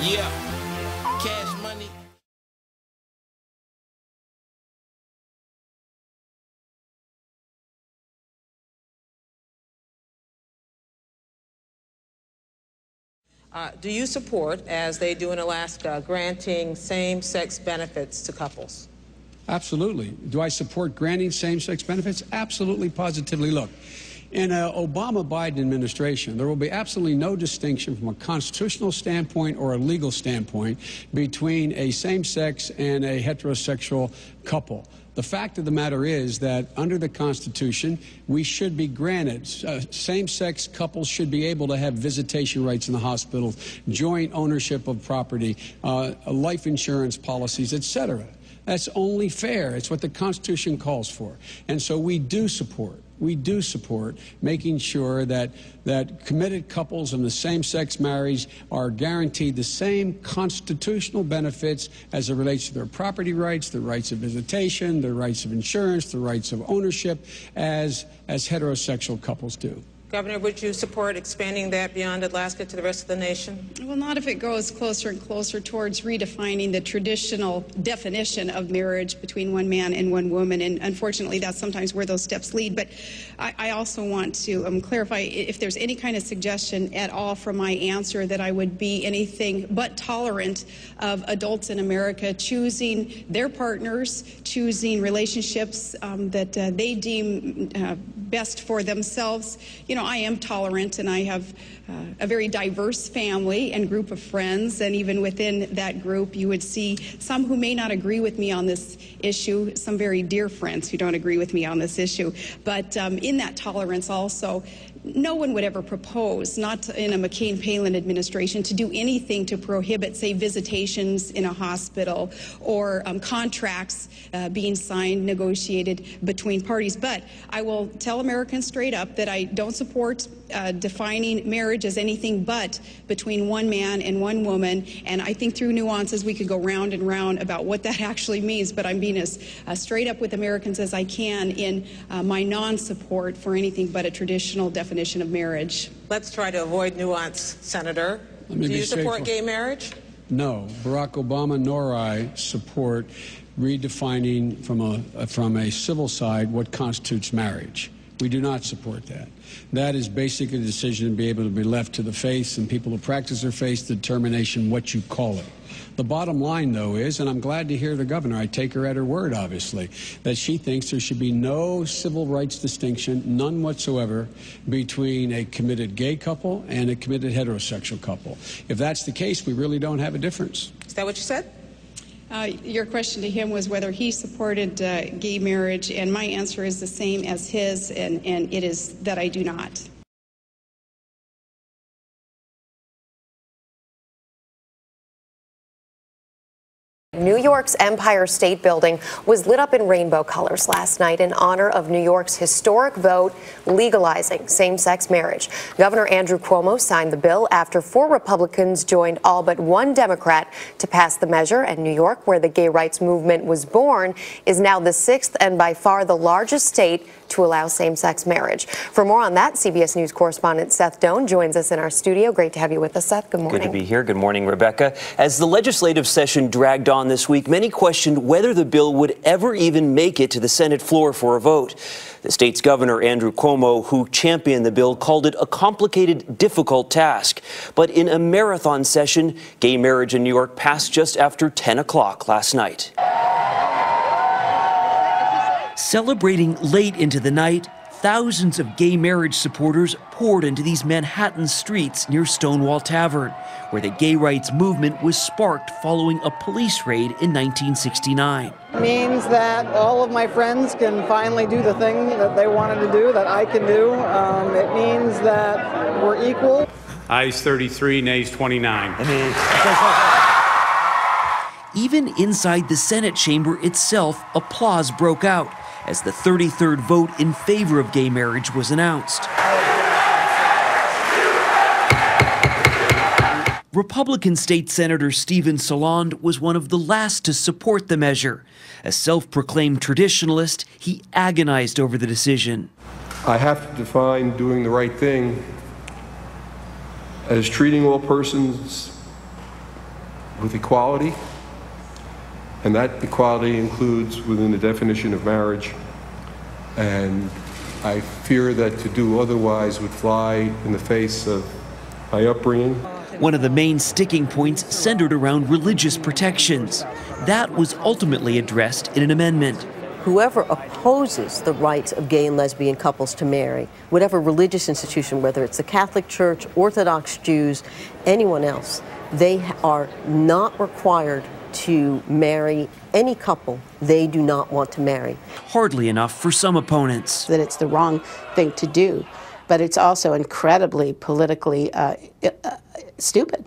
Yeah, cash money. Do you support, as they do in Alaska, granting same-sex benefits to couples? Absolutely. Do I support granting same-sex benefits? Absolutely, positively. Look, in an Obama-Biden administration, there will be absolutely no distinction from a constitutional standpoint or a legal standpoint between a same-sex and a heterosexual couple. The fact of the matter is that under the Constitution, we should be granted, same-sex couples should be able to have visitation rights in the hospital, joint ownership of property, life insurance policies, etc. That's only fair. It's what the Constitution calls for. And so we do support making sure that committed couples in the same-sex marriage are guaranteed the same constitutional benefits as it relates to their property rights, their rights of visitation, their rights of insurance, their rights of ownership, as heterosexual couples do. Governor, would you support expanding that beyond Alaska to the rest of the nation? Well, not if it goes closer and closer towards redefining the traditional definition of marriage between one man and one woman. And unfortunately, that's sometimes where those steps lead. But I also want to clarify if there's any kind of suggestion at all from my answer that I would be anything but tolerant of adults in America choosing their partners, choosing relationships that they deem best for themselves. You know, I am tolerant, and I have a very diverse family and group of friends, and even within that group you would see some who may not agree with me on this issue, some very dear friends who don't agree with me on this issue. But in that tolerance also, no one would ever propose, not in a McCain-Palin administration, to do anything to prohibit, say, visitations in a hospital or contracts being signed, negotiated between parties. But I will tell Americans straight up that I don't support defining marriage as anything but between one man and one woman. And I think through nuances we could go round and round about what that actually means. But I'm being as straight up with Americans as I can in my non-support for anything but a traditional definition of marriage. Let's try to avoid nuance, Senator. Do you support gay marriage? No. Barack Obama nor I support redefining from a civil side what constitutes marriage. We do not support that. That is basically a decision to be able to be left to the faith and people who practice their faith, the determination what you call it. The bottom line, though, is, and I'm glad to hear the governor, I take her at her word, obviously, that she thinks there should be no civil rights distinction, none whatsoever, between a committed gay couple and a committed heterosexual couple. If that's the case, we really don't have a difference. Is that what you said? Your question to him was whether he supported gay marriage, and my answer is the same as his, and it is that I do not. New York's Empire State Building was lit up in rainbow colors last night in honor of New York's historic vote legalizing same-sex marriage. Governor Andrew Cuomo signed the bill after 4 Republicans joined all but 1 Democrat to pass the measure, and New York, where the gay rights movement was born, is now the 6th and by far the largest state to allow same-sex marriage. For more on that, CBS News correspondent Seth Doane joins us in our studio. Great to have you with us, Seth. Good morning. Good to be here. Good morning, Rebecca. As the legislative session dragged on this week, many questioned whether the bill would ever even make it to the Senate floor for a vote. The state's governor, Andrew Cuomo, who championed the bill, called it a complicated, difficult task. But in a marathon session, gay marriage in New York passed just after 10 o'clock last night. Celebrating late into the night, thousands of gay marriage supporters poured into these Manhattan streets near Stonewall Tavern, where the gay rights movement was sparked following a police raid in 1969. It means that all of my friends can finally do the thing that they wanted to do, that I can do. It means that we're equal. Ayes 33, nays 29. Even inside the Senate chamber itself, applause broke out as the 33rd vote in favor of gay marriage was announced. Republican State Senator Stephen Salond was one of the last to support the measure. A self-proclaimed traditionalist, he agonized over the decision. I have to define doing the right thing as treating all persons with equality, and that equality includes within the definition of marriage. And I fear that to do otherwise would fly in the face of my upbringing. One of the main sticking points centered around religious protections. That was ultimately addressed in an amendment. Whoever opposes the rights of gay and lesbian couples to marry, whatever religious institution, whether it's the Catholic Church, Orthodox Jews, anyone else, they are not required to marry any couple they do not want to marry. Hardly enough for some opponents. That it's the wrong thing to do, but it's also incredibly politically stupid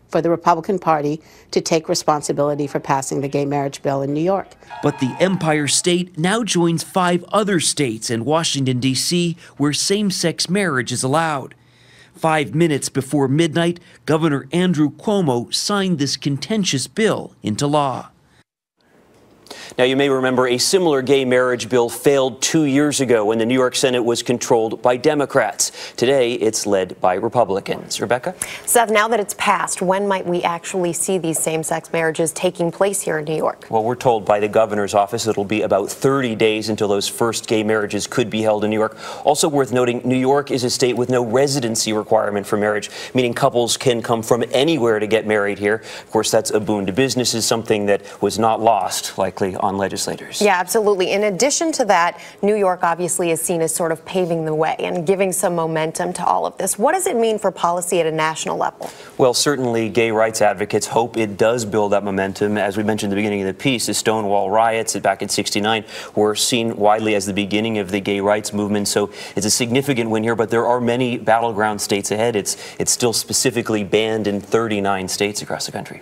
for the Republican Party to take responsibility for passing the gay marriage bill in New York. But the Empire State now joins 5 other states and Washington, D.C., where same-sex marriage is allowed. 5 minutes before midnight, Governor Andrew Cuomo signed this contentious bill into law. Now, you may remember a similar gay marriage bill failed 2 years ago when the New York Senate was controlled by Democrats. Today, it's led by Republicans. Rebecca? Seth, now that it's passed, when might we actually see these same-sex marriages taking place here in New York? Well, we're told by the governor's office it'll be about 30 days until those first gay marriages could be held in New York. Also worth noting, New York is a state with no residency requirement for marriage, meaning couples can come from anywhere to get married here. Of course, that's a boon to businesses, something that was not lost, likely, on legislators. Yeah, absolutely. In addition to that, New York obviously is seen as sort of paving the way and giving some momentum to all of this. What does it mean for policy at a national level? Well, certainly gay rights advocates hope it does build that momentum. As we mentioned at the beginning of the piece, the Stonewall riots back in '69 were seen widely as the beginning of the gay rights movement. So it's a significant win here, but there are many battleground states ahead. It's still specifically banned in 39 states across the country.